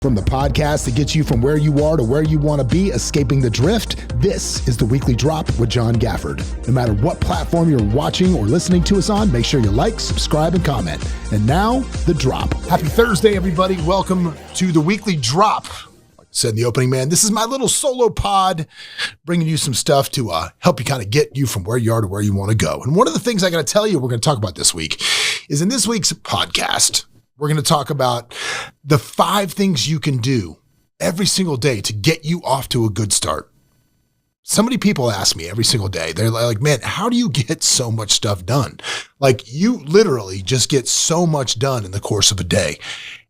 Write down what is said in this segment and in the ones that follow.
From the podcast that gets you from where you are to where you want to be, escaping the drift, this is The Weekly Drop with John Gafford. No matter what platform you're watching or listening to us on, make sure you like, subscribe, and comment. And now, The Drop. Happy Thursday, everybody. Welcome to The Weekly Drop. Like I said in the opening, man, this is my little solo pod, bringing you some stuff to help you kind of get you from where you are to where you want to go. And one of the things I got to tell you we're going to talk about this week is in this week's podcast, we're going to talk about the 5 things you can do every single day to get you off to a good start. So many people ask me every single day, they're like, man, how do you get so much stuff done? Like, you literally just get so much done in the course of a day.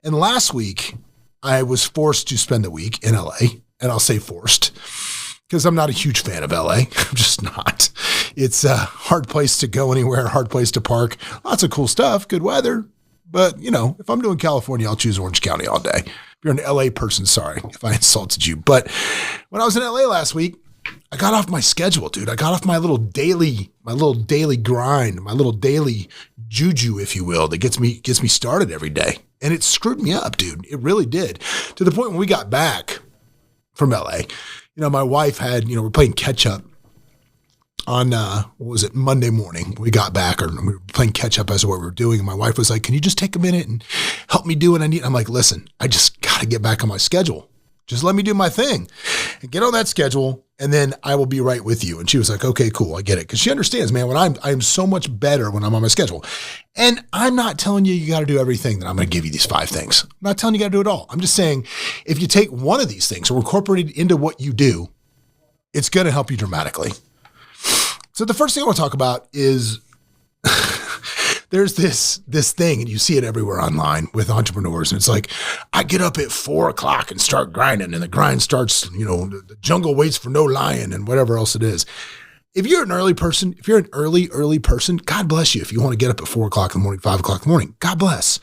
And last week, I was forced to spend the week in LA, and I'll say forced because I'm not a huge fan of LA. I'm just not. It's a hard place to go anywhere, hard place to park. Lots of cool stuff, good weather. But, you know, if I'm doing California, I'll choose Orange County all day. If you're an LA person, sorry if I insulted you. But when I was in LA last week, I got off my schedule, dude. I got off my little daily grind, my little daily juju, if you will, that gets me started every day. And it screwed me up, dude. It really did. To the point when we got back from LA, you know, my wife had, we're playing catch up on, Monday morning. We got back, or we were playing catch up as to what we were doing. And my wife was like, can you just take a minute and help me do what I need? I'm like, listen, I just got to get back on my schedule. Just let me do my thing and get on that schedule, and then I will be right with you. And she was like, okay, cool. I get it. Because she understands, man, when I'm so much better when I'm on my schedule. And I'm not telling you got to do everything that I'm going to give you these 5 things. I'm not telling you got to do it all. I'm just saying, if you take one of these things or incorporate it into what you do, it's going to help you dramatically. So the first thing I want to talk about is there's this thing, and you see it everywhere online with entrepreneurs. And it's like, I get up at 4:00 and start grinding, and the grind starts, the jungle waits for no lion and whatever else it is. If you're an early person, if you're an early person, God bless you. If you want to get up at 4:00 in the morning, 5:00 in the morning, God bless.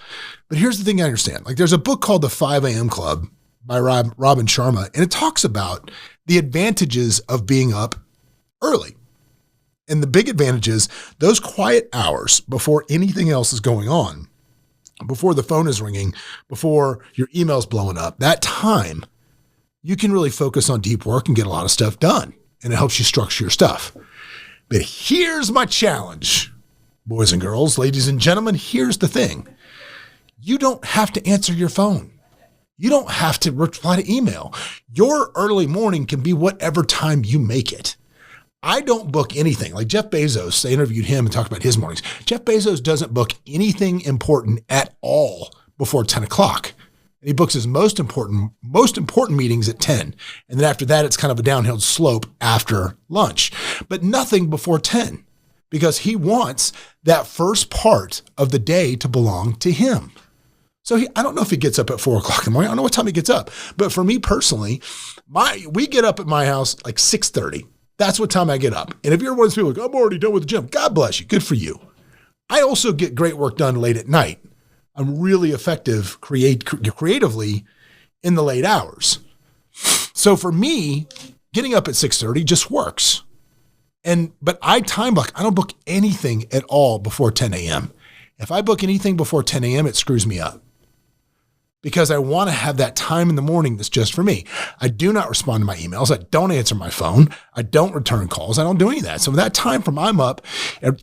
But here's the thing I understand. Like, there's a book called The 5 a.m. Club by Robin Sharma, and it talks about the advantages of being up early. And the big advantage is those quiet hours before anything else is going on, before the phone is ringing, before your email's blowing up, that time you can really focus on deep work and get a lot of stuff done. And it helps you structure your stuff. But here's my challenge, boys and girls, ladies and gentlemen. Here's the thing. You don't have to answer your phone. You don't have to reply to email. Your early morning can be whatever time you make it. I don't book anything. Like Jeff Bezos, they interviewed him and talked about his mornings. Jeff Bezos doesn't book anything important at all before 10 o'clock. And he books his most important meetings at 10. And then after that, it's kind of a downhill slope after lunch, but nothing before 10, because he wants that first part of the day to belong to him. So I don't know if he gets up at 4:00 in the morning. I don't know what time he gets up, but for me personally, we get up at my house like 6:30. That's what time I get up. And if you're one of those people like, I'm already done with the gym, God bless you. Good for you. I also get great work done late at night. I'm really effective creatively in the late hours. So for me, getting up at 6:30 just works. But I time block. I don't book anything at all before 10 a.m. If I book anything before 10 a.m., it screws me up, because I want to have that time in the morning that's just for me. I do not respond to my emails. I don't answer my phone. I don't return calls. I don't do any of that. So that time from I'm up,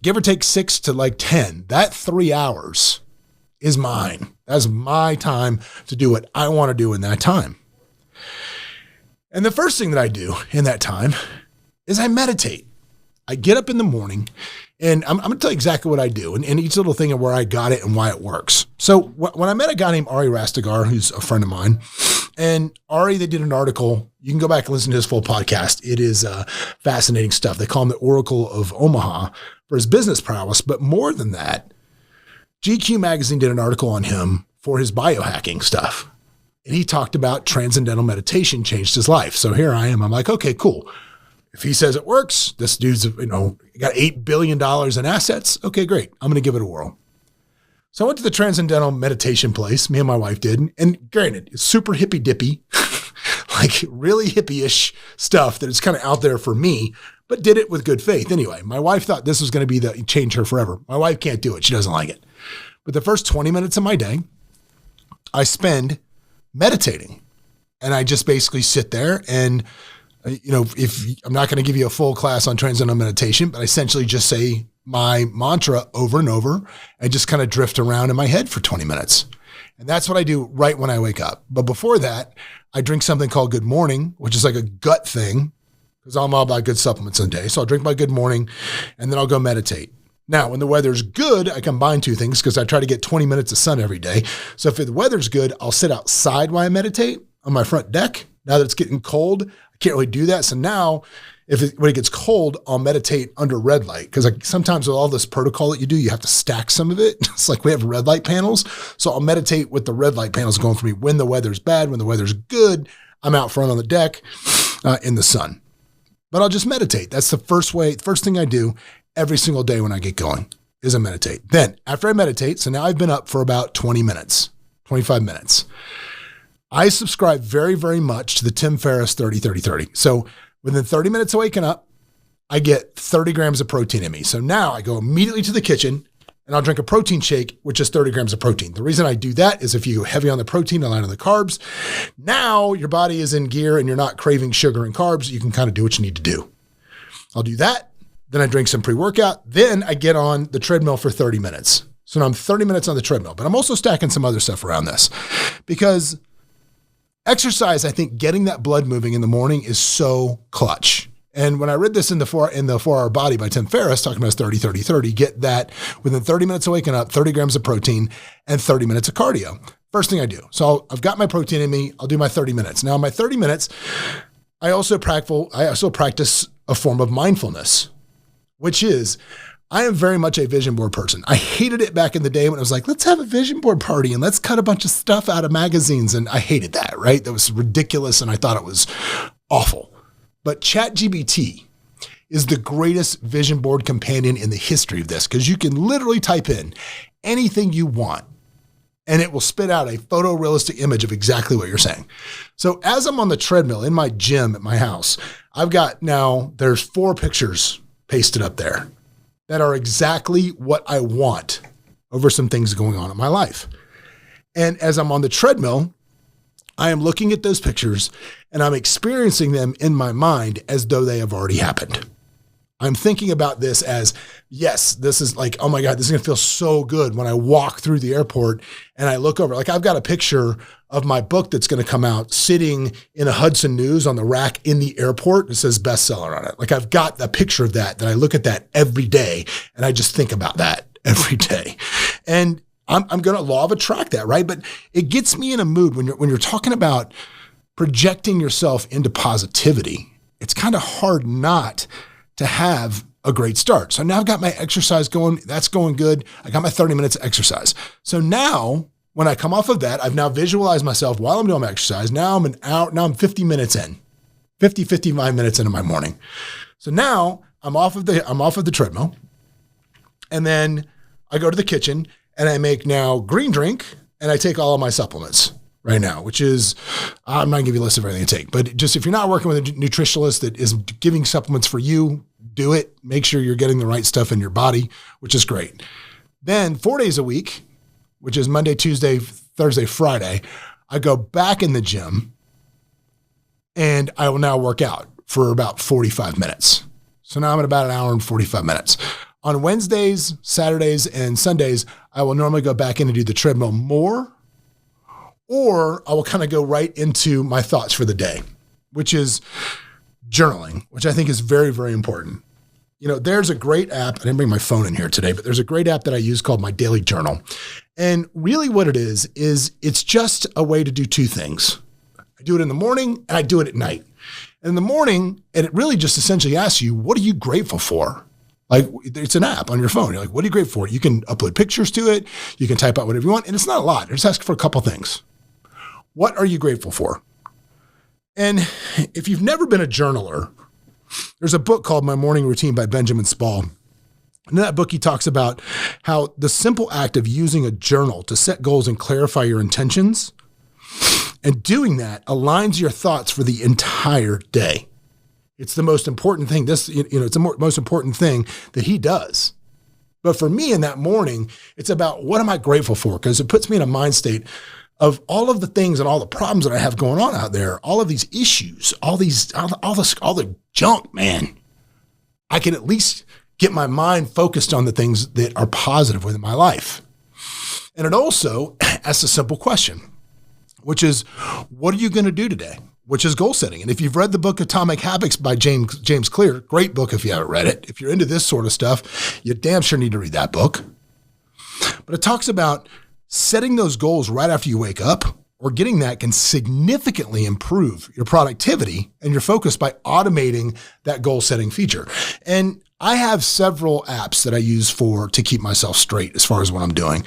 give or take 6 to like 10, that 3 hours is mine. That's my time to do what I want to do in that time. And the first thing that I do in that time is I meditate. I get up in the morning, and I'm going to tell you exactly what I do, and each little thing and where I got it and why it works. So when I met a guy named Rastegar, who's a friend of mine, and Ari, they did an article. You can go back and listen to his full podcast. It is fascinating stuff. They call him the Oracle of Omaha for his business prowess. But more than that, GQ magazine did an article on him for his biohacking stuff. And he talked about transcendental meditation changed his life. So here I am. I'm like, okay, cool. If he says it works, this dude's, got $8 billion in assets. Okay, great. I'm going to give it a whirl. So I went to the transcendental meditation place. Me and my wife did. And granted, it's super hippy dippy, like really hippie-ish stuff that is kind of out there for me, but did it with good faith. Anyway, my wife thought this was going to be change her forever. My wife can't do it. She doesn't like it. But the first 20 minutes of my day, I spend meditating. And I just basically sit there and, if I'm not going to give you a full class on transcendental meditation, but I essentially just say my mantra over and over and just kind of drift around in my head for 20 minutes. And that's what I do right when I wake up. But before that, I drink something called Good Morning, which is like a gut thing, because I'm all about good supplements in a day. So I'll drink my Good Morning and then I'll go meditate. Now, when the weather's good, I combine two things because I try to get 20 minutes of sun every day. So if the weather's good, I'll sit outside while I meditate on my front deck. Now that it's getting cold, I can't really do that. So now when it gets cold, I'll meditate under red light. Because sometimes with all this protocol that you do, you have to stack some of it. It's like we have red light panels. So I'll meditate with the red light panels going for me when the weather's bad. When the weather's good, I'm out front on the deck in the sun. But I'll just meditate. That's the first thing I do every single day when I get going is I meditate. Then after I meditate, so now I've been up for about 20 minutes, 25 minutes. I subscribe very, very much to the Tim Ferriss 30-30-30. So within 30 minutes of waking up, I get 30 grams of protein in me. So now I go immediately to the kitchen and I'll drink a protein shake, which is 30 grams of protein. The reason I do that is if you go heavy on the protein and light on the carbs, now your body is in gear and you're not craving sugar and carbs. You can kind of do what you need to do. I'll do that. Then I drink some pre-workout. Then I get on the treadmill for 30 minutes. So now I'm 30 minutes on the treadmill, but I'm also stacking some other stuff around this because exercise, I think getting that blood moving in the morning is so clutch. And when I read this in the 4-Hour Body by Tim Ferriss, talking about 30-30-30, get that within 30 minutes of waking up, 30 grams of protein and 30 minutes of cardio. First thing I do. So I've got my protein in me. I'll do my 30 minutes. Now my 30 minutes, I also practice a form of mindfulness, which is I am very much a vision board person. I hated it back in the day when I was like, let's have a vision board party and let's cut a bunch of stuff out of magazines. And I hated that, right? That was ridiculous. And I thought it was awful. But ChatGPT is the greatest vision board companion in the history of this because you can literally type in anything you want and it will spit out a photorealistic image of exactly what you're saying. So as I'm on the treadmill in my gym at my house, there's 4 pictures pasted up there that are exactly what I want over some things going on in my life. And as I'm on the treadmill, I am looking at those pictures and I'm experiencing them in my mind as though they have already happened. I'm thinking about this as, yes, this is like, oh my God, this is going to feel so good when I walk through the airport and I look over. Like I've got a picture of my book that's going to come out sitting in a Hudson News on the rack in the airport. It says bestseller on it. Like I've got a picture of that I look at that every day and I just think about that every day. And I'm going to law of attract that, right? But it gets me in a mood when you're talking about projecting yourself into positivity. It's kind of hard not to have a great start. So now I've got my exercise going. That's going good. I got my 30 minutes of exercise. So now when I come off of that, I've now visualized myself while I'm doing my exercise. Now I'm 50 minutes in, 55 minutes into my morning. So now I'm off of the treadmill. And then I go to the kitchen and I make now green drink and I take all of my supplements right now, which is, I'm not gonna give you a list of everything to take, but just if you're not working with a nutritionist that is giving supplements for you, do it. Make sure you're getting the right stuff in your body, which is great. Then 4 days a week, which is Monday, Tuesday, Thursday, Friday, I go back in the gym and I will now work out for about 45 minutes. So now I'm at about an hour and 45 minutes. On Wednesdays, Saturdays, and Sundays, I will normally go back in and do the treadmill more, or I will kind of go right into my thoughts for the day, which is journaling, which I think is very, very important. There's a great app. I didn't bring my phone in here today, but there's a great app that I use called My Daily Journal. And really what it is it's just a way to do 2 things. I do it in the morning and I do it at night. And in the morning, and it really just essentially asks you, what are you grateful for? Like it's an app on your phone. You're like, what are you grateful for? You can upload pictures to it. You can type out whatever you want. And it's not a lot. It just asks for a couple things. What are you grateful for? And if you've never been a journaler, there's a book called My Morning Routine by Benjamin Spall. In that book, he talks about how the simple act of using a journal to set goals and clarify your intentions, and doing that aligns your thoughts for the entire day. It's the most important thing. It's the most important thing that he does. But for me in that morning, it's about what am I grateful for? Because it puts me in a mind state of all of the things and all the problems that I have going on out there, all of these issues, all the junk, man, I can at least get my mind focused on the things that are positive within my life. And it also asks a simple question, which is, what are you going to do today? Which is goal setting. And if you've read the book Atomic Habits by James Clear, great book if you haven't read it. If you're into this sort of stuff, you damn sure need to read that book. But it talks about setting those goals right after you wake up, or getting that can significantly improve your productivity and your focus by automating that goal setting feature. And I have several apps that I use to keep myself straight as far as what I'm doing.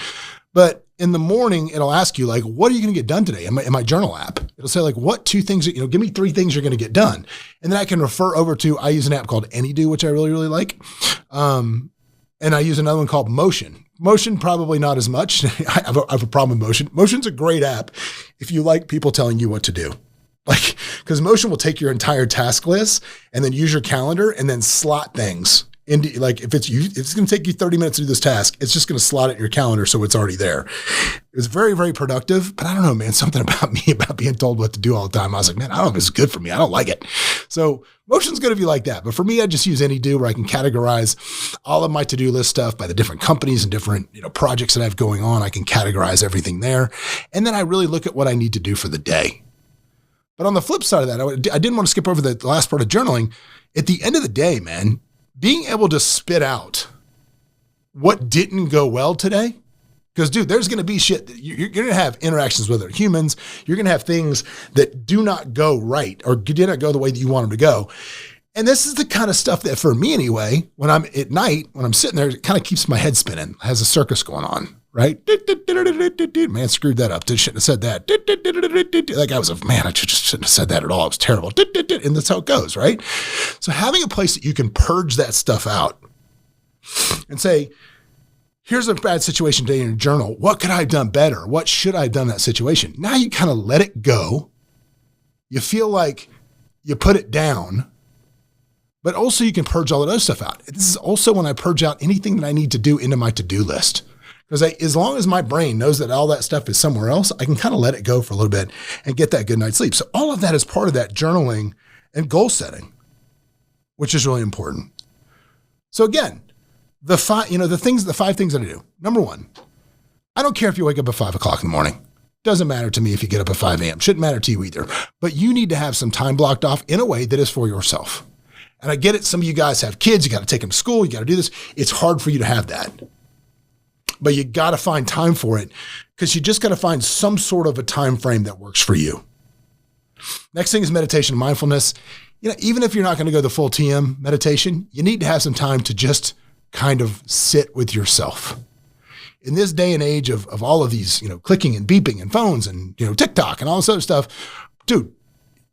But in the morning, it'll ask you, like, what are you going to get done today? In my journal app, it'll say, like, what 2 things, give me 3 things you're going to get done. And then I can refer over to, I use an app called AnyDo, which I really, really like. And I use another one called Motion. Motion, probably not as much. I have a problem with Motion. Motion's a great app if you like people telling you what to do. Like, because Motion will take your entire task list and then use your calendar and then slot things into, like, if it's going to take you 30 minutes to do this task, it's just going to slot it in your calendar so it's already there. It was very, very productive, but I don't know, man, something about me, about being told what to do all the time. I was like, man, I don't know if it's good for me. I don't like it. So Motion's good if you like that. But for me, I just use AnyDo, where I can categorize all of my to-do list stuff by the different companies and different projects that I have going on. I can categorize everything there. And then I really look at what I need to do for the day. But on the flip side of that, I didn't want to skip over the last part of journaling. At the end of the day, man, being able to spit out what didn't go well today, because, dude, there's going to be shit. You're going to have interactions with other humans. You're going to have things that do not go right or do not go the way that you want them to go. And this is the kind of stuff that, for me anyway, when I'm at night, when I'm sitting there, it kind of keeps my head spinning. It has a circus going on, right? Man, screwed that up. Shouldn't have said that. Like, I was man, I just shouldn't have said that at all. It was terrible. And that's how it goes, right? So having a place that you can purge that stuff out and say, here's a bad situation today in your journal. What could I have done better? What should I have done in that situation? Now you kind of let it go. You feel like you put it down, but also you can purge all of those stuff out. This is also when I purge out anything that I need to do into my to-do list. Because as long as my brain knows that all that stuff is somewhere else, I can kind of let it go for a little bit and get that good night's sleep. So all of that is part of that journaling and goal setting, which is really important. So again, the 5 things that I do. Number 1, I don't care if you wake up at 5 o'clock in the morning. Doesn't matter to me if you get up at 5 a.m. Shouldn't matter to you either. But you need to have some time blocked off in a way that is for yourself. And I get it. Some of you guys have kids. You got to take them to school. You got to do this. It's hard for you to have that. But you got to find time for it, because you just got to find some sort of a time frame that works for you. Next thing is meditation and mindfulness. Even if you're not going to go the full TM meditation, you need to have some time to just kind of sit with yourself. In this day and age of all of these, clicking and beeping and phones and, TikTok and all this other stuff, dude,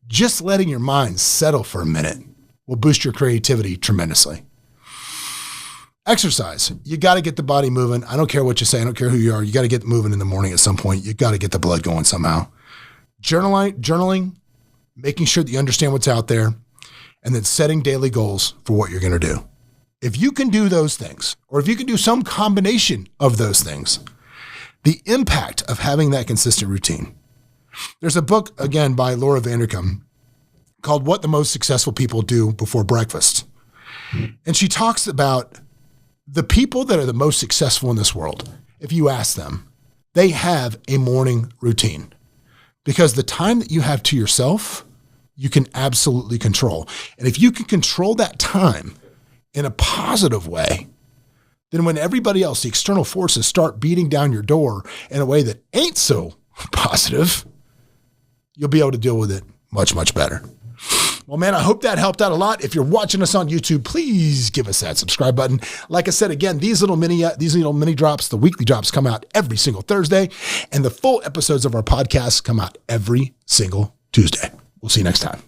just letting your mind settle for a minute will boost your creativity tremendously. Exercise. You got to get the body moving. I don't care what you say. I don't care who you are. You got to get moving in the morning at some point. You got to get the blood going somehow. Journaling, making sure that you understand what's out there, and then setting daily goals for what you're going to do. If you can do those things, or if you can do some combination of those things, the impact of having that consistent routine. There's a book, again, by Laura Vanderkam called What the Most Successful People Do Before Breakfast. And she talks about the people that are the most successful in this world. If you ask them, they have a morning routine, because the time that you have to yourself, you can absolutely control. And if you can control that time in a positive way, then when everybody else, the external forces, start beating down your door in a way that ain't so positive, you'll be able to deal with it much, much better. Well, man, I hope that helped out a lot. If you're watching us on YouTube, please give us that subscribe button. Like I said, again, these little mini drops, the weekly drops, come out every single Thursday, and the full episodes of our podcast come out every single Tuesday. We'll see you next time.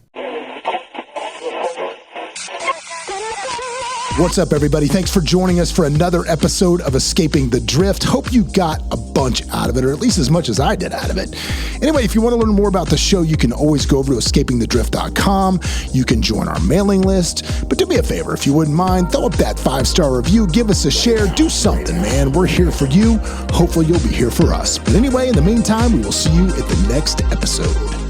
What's up, everybody? Thanks for joining us for another episode of Escaping the Drift. Hope you got a bunch out of it, or at least as much as I did out of it. Anyway, if you want to learn more about the show, you can always go over to escapingthedrift.com. You can join our mailing list. But do me a favor, if you wouldn't mind, throw up that 5-star review, give us a share, do something, man. We're here for you. Hopefully you'll be here for us. But anyway, in the meantime, we will see you at the next episode.